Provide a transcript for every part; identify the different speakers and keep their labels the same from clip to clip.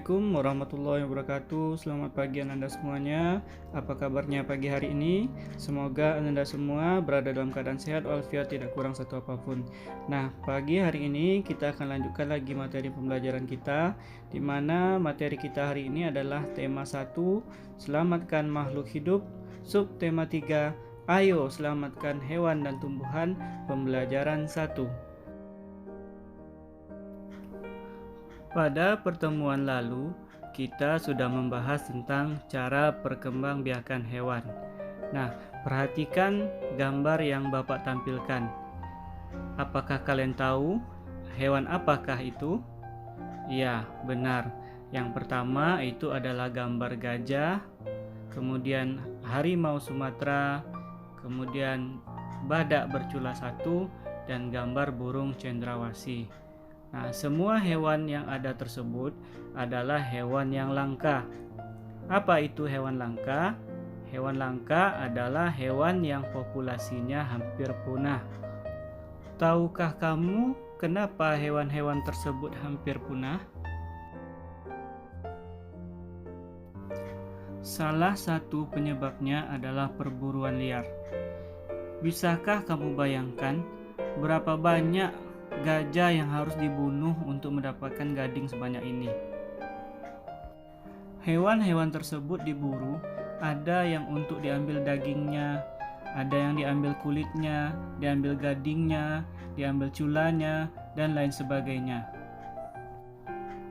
Speaker 1: Assalamualaikum warahmatullahi wabarakatuh. Selamat pagi Anda semuanya. Apa kabarnya pagi hari ini? Semoga Anda semua berada dalam keadaan sehat walafiat, tidak kurang satu apapun. Nah, pagi hari ini kita akan lanjutkan lagi materi pembelajaran kita, di mana materi kita hari ini adalah tema 1, selamatkan makhluk hidup, subtema 3, ayo selamatkan hewan dan tumbuhan, pembelajaran 1. Pada pertemuan lalu, kita sudah membahas tentang cara perkembangbiakan hewan. Nah, perhatikan gambar yang Bapak tampilkan. Apakah kalian tahu hewan apakah itu? Ya, benar. Yang pertama itu adalah gambar gajah, kemudian harimau Sumatera, kemudian badak bercula 1, dan gambar burung cendrawasih. Nah, semua hewan yang ada tersebut adalah hewan yang langka. Apa itu hewan langka? Hewan langka adalah hewan yang populasinya hampir punah. Tahukah kamu kenapa hewan-hewan tersebut hampir punah? Salah satu penyebabnya adalah perburuan liar. Bisakah kamu bayangkan berapa banyak gajah yang harus dibunuh untuk mendapatkan gading sebanyak ini? Hewan-hewan tersebut diburu, ada yang untuk diambil dagingnya, ada yang diambil kulitnya, diambil gadingnya, diambil culanya, dan lain sebagainya.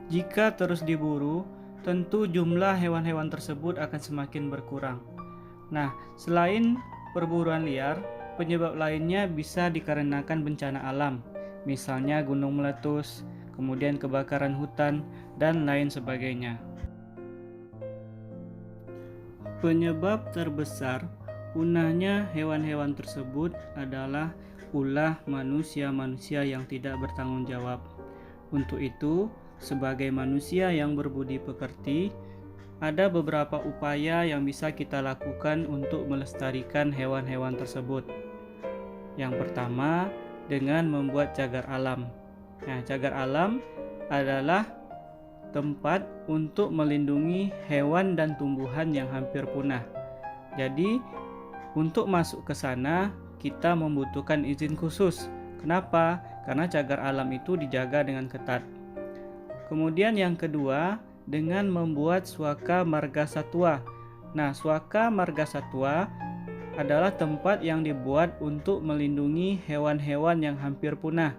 Speaker 1: Jika terus diburu, tentu jumlah hewan-hewan tersebut akan semakin berkurang. Nah, selain perburuan liar, penyebab lainnya bisa dikarenakan bencana alam, misalnya gunung meletus, kemudian kebakaran hutan, dan lain sebagainya. Penyebab terbesar punahnya hewan-hewan tersebut adalah ulah manusia-manusia yang tidak bertanggung jawab. Untuk itu, sebagai manusia yang berbudi pekerti, ada beberapa upaya yang bisa kita lakukan untuk melestarikan hewan-hewan tersebut. Yang pertama, dengan membuat cagar alam. Nah, cagar alam adalah tempat untuk melindungi hewan dan tumbuhan yang hampir punah. Jadi, untuk masuk ke sana kita membutuhkan izin khusus. Kenapa? Karena cagar alam itu dijaga dengan ketat. Kemudian yang kedua, dengan membuat Swaka Marga Satwa. Nah, Swaka Marga Satwa adalah tempat yang dibuat untuk melindungi hewan-hewan yang hampir punah.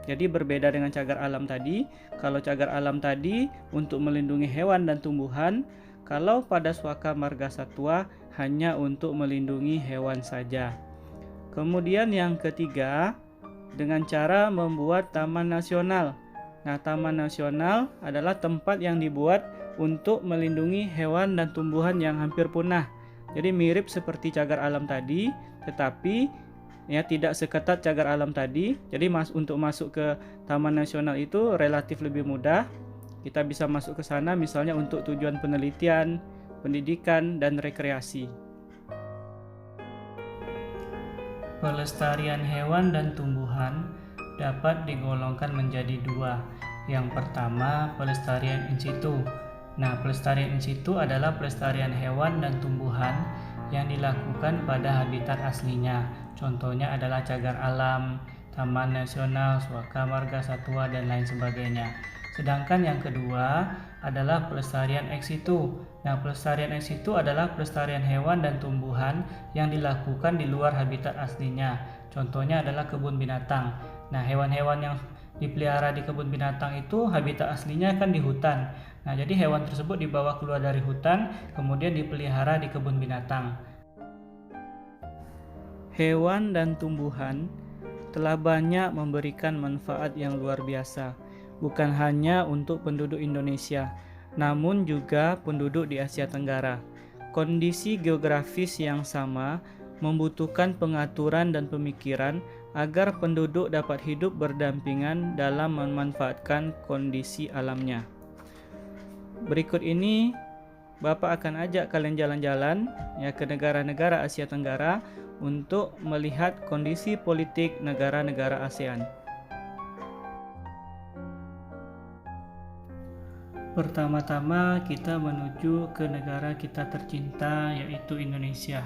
Speaker 1: Jadi berbeda dengan cagar alam tadi. Kalau cagar alam tadi untuk melindungi hewan dan tumbuhan, kalau pada Swaka Marga Satwa hanya untuk melindungi hewan saja. Kemudian yang ketiga, dengan cara membuat taman nasional. Nah, taman nasional adalah tempat yang dibuat untuk melindungi hewan dan tumbuhan yang hampir punah. Jadi mirip seperti cagar alam tadi, tetapi ya tidak seketat cagar alam tadi. Jadi untuk masuk ke taman nasional itu relatif lebih mudah. Kita bisa masuk ke sana misalnya untuk tujuan penelitian, pendidikan, dan rekreasi. Pelestarian hewan dan tumbuhan dapat digolongkan menjadi dua. Yang pertama, pelestarian in situ. Nah, pelestarian in situ adalah pelestarian hewan dan tumbuhan yang dilakukan pada habitat aslinya. Contohnya adalah cagar alam, taman nasional, Swaka Marga Satwa, dan lain sebagainya. Sedangkan yang kedua adalah pelestarian ex situ. Nah, pelestarian ex situ adalah pelestarian hewan dan tumbuhan yang dilakukan di luar habitat aslinya. Contohnya adalah kebun binatang. Nah, hewan-hewan yang dipelihara di kebun binatang itu habitat aslinya kan di hutan. Nah, jadi hewan tersebut dibawa keluar dari hutan, kemudian dipelihara di kebun binatang. Hewan dan tumbuhan telah banyak memberikan manfaat yang luar biasa, bukan hanya untuk penduduk Indonesia, namun juga penduduk di Asia Tenggara. Kondisi geografis yang sama membutuhkan pengaturan dan pemikiran agar penduduk dapat hidup berdampingan dalam memanfaatkan kondisi alamnya. Berikut ini Bapak akan ajak kalian jalan-jalan ya ke negara-negara Asia Tenggara untuk melihat kondisi politik negara-negara ASEAN. Pertama-tama kita menuju ke negara kita tercinta, yaitu Indonesia.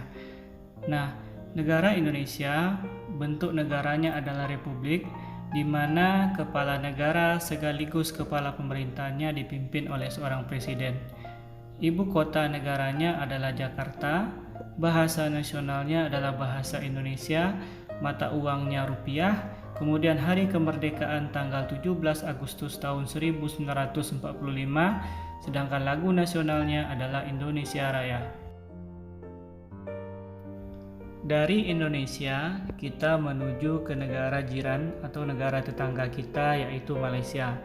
Speaker 1: Nah, negara Indonesia, bentuk negaranya adalah republik, di mana kepala negara sekaligus kepala pemerintahnya dipimpin oleh seorang presiden. Ibu kota negaranya adalah Jakarta, bahasa nasionalnya adalah bahasa Indonesia, mata uangnya rupiah, kemudian hari kemerdekaan tanggal 17 Agustus tahun 1945, sedangkan lagu nasionalnya adalah Indonesia Raya. Dari Indonesia, kita menuju ke negara jiran atau negara tetangga kita, yaitu Malaysia.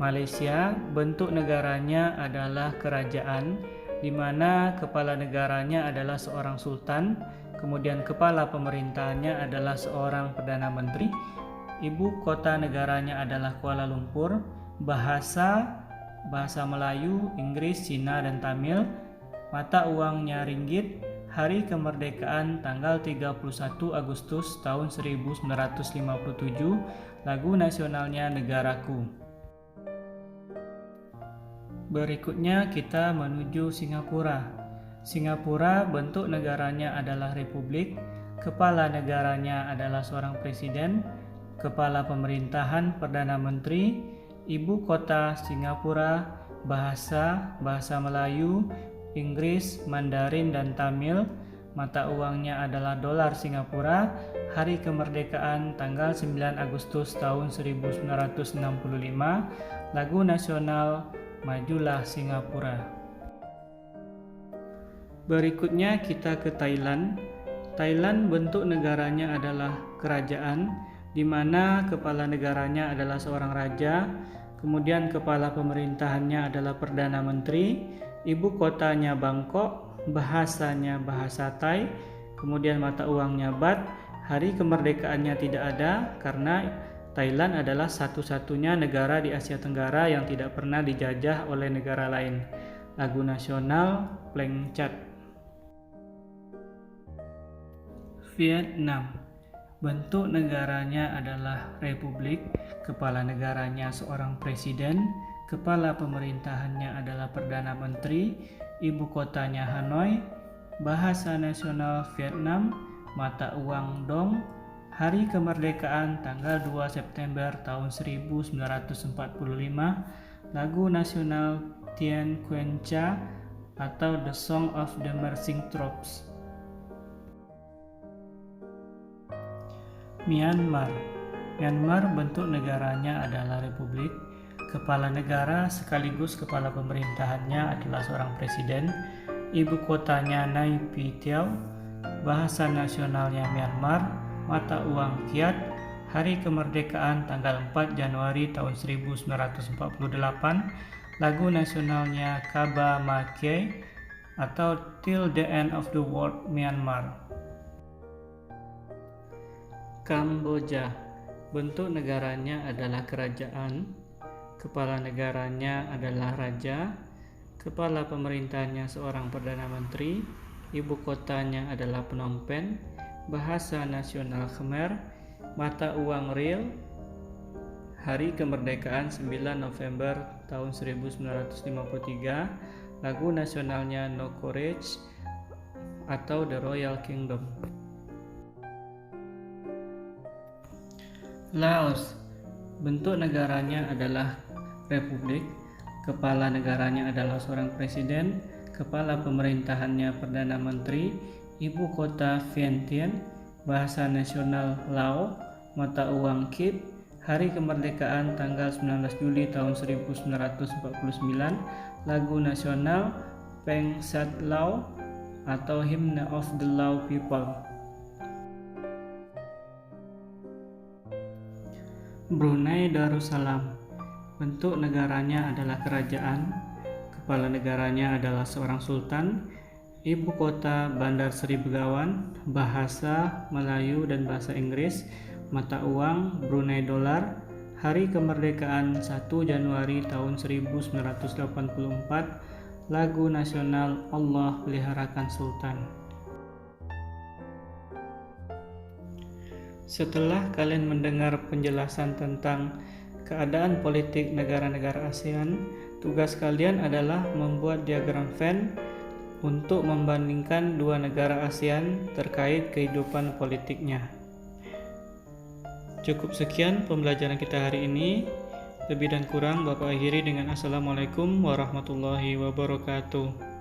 Speaker 1: Malaysia, bentuk negaranya adalah kerajaan, di mana kepala negaranya adalah seorang sultan, kemudian kepala pemerintahannya adalah seorang perdana menteri. Ibu kota negaranya adalah Kuala Lumpur. Bahasa Melayu, Inggris, Cina, dan Tamil. Mata uangnya ringgit. Hari kemerdekaan tanggal 31 Agustus tahun 1957. Lagu nasionalnya Negaraku. Berikutnya kita menuju Singapura. Singapura, bentuk negaranya adalah republik. Kepala negaranya adalah seorang presiden. Kepala pemerintahan Perdana Menteri. Ibu kota Singapura, bahasa Melayu, Inggris, Mandarin, dan Tamil. Mata uangnya adalah dolar Singapura. Hari kemerdekaan tanggal 9 Agustus tahun 1965. Lagu nasional Majulah Singapura. Berikutnya kita ke Thailand. Thailand, bentuk negaranya adalah kerajaan, di mana kepala negaranya adalah seorang raja, kemudian kepala pemerintahannya adalah Perdana Menteri, ibu kotanya Bangkok, bahasanya bahasa Thai, kemudian mata uangnya baht. Hari kemerdekaannya tidak ada karena Thailand adalah satu-satunya negara di Asia Tenggara yang tidak pernah dijajah oleh negara lain. Lagu nasional Pleng Chat. Vietnam, bentuk negaranya adalah republik, kepala negaranya seorang presiden, kepala pemerintahannya adalah Perdana Menteri, ibu kotanya Hanoi, bahasa nasional Vietnam, mata uang dong. Hari kemerdekaan tanggal 2 September tahun 1945. Lagu nasional Tien Kuen Cha atau The Song of the Marching Troops. Myanmar, bentuk negaranya adalah republik. Kepala negara sekaligus kepala pemerintahannya adalah seorang presiden. Ibu kotanya Nay Pyi Taw. Bahasa nasionalnya Myanmar. Mata uang Kyat. Hari kemerdekaan tanggal 4 Januari tahun 1948. Lagu nasionalnya Kaba Ma Kiai atau Till the End of the World Myanmar. Kamboja, bentuk negaranya adalah kerajaan. Kepala negaranya adalah raja. Kepala pemerintahannya seorang perdana menteri. Ibu kotanya adalah Phnom Penh. Bahasa nasional Khmer. Mata uang riel. Hari kemerdekaan 9 November tahun 1953. Lagu nasionalnya No Courage atau The Royal Kingdom. Laos, bentuk negaranya adalah republik. Kepala negaranya adalah seorang presiden. Kepala pemerintahannya Perdana Menteri. Ibu kota Vientiane. Bahasa nasional Lao. Mata uang Kip. Hari kemerdekaan tanggal 19 Juli tahun 1949. Lagu nasional Peng Sat Lao atau Hymn of the Lao People. Brunei Darussalam, bentuk negaranya adalah kerajaan. Kepala negaranya adalah seorang sultan. Ibu kota Bandar Seri Begawan. Bahasa Melayu dan bahasa Inggris. Mata uang Brunei dolar. Hari kemerdekaan 1 Januari tahun 1984. Lagu nasional Allah Peliharakan Sultan. Setelah kalian mendengar penjelasan tentang keadaan politik negara-negara ASEAN, tugas kalian adalah membuat diagram Venn untuk membandingkan dua negara ASEAN terkait kehidupan politiknya. Cukup sekian pembelajaran kita hari ini. Lebih dan kurang Bapak akhiri dengan Assalamualaikum warahmatullahi wabarakatuh.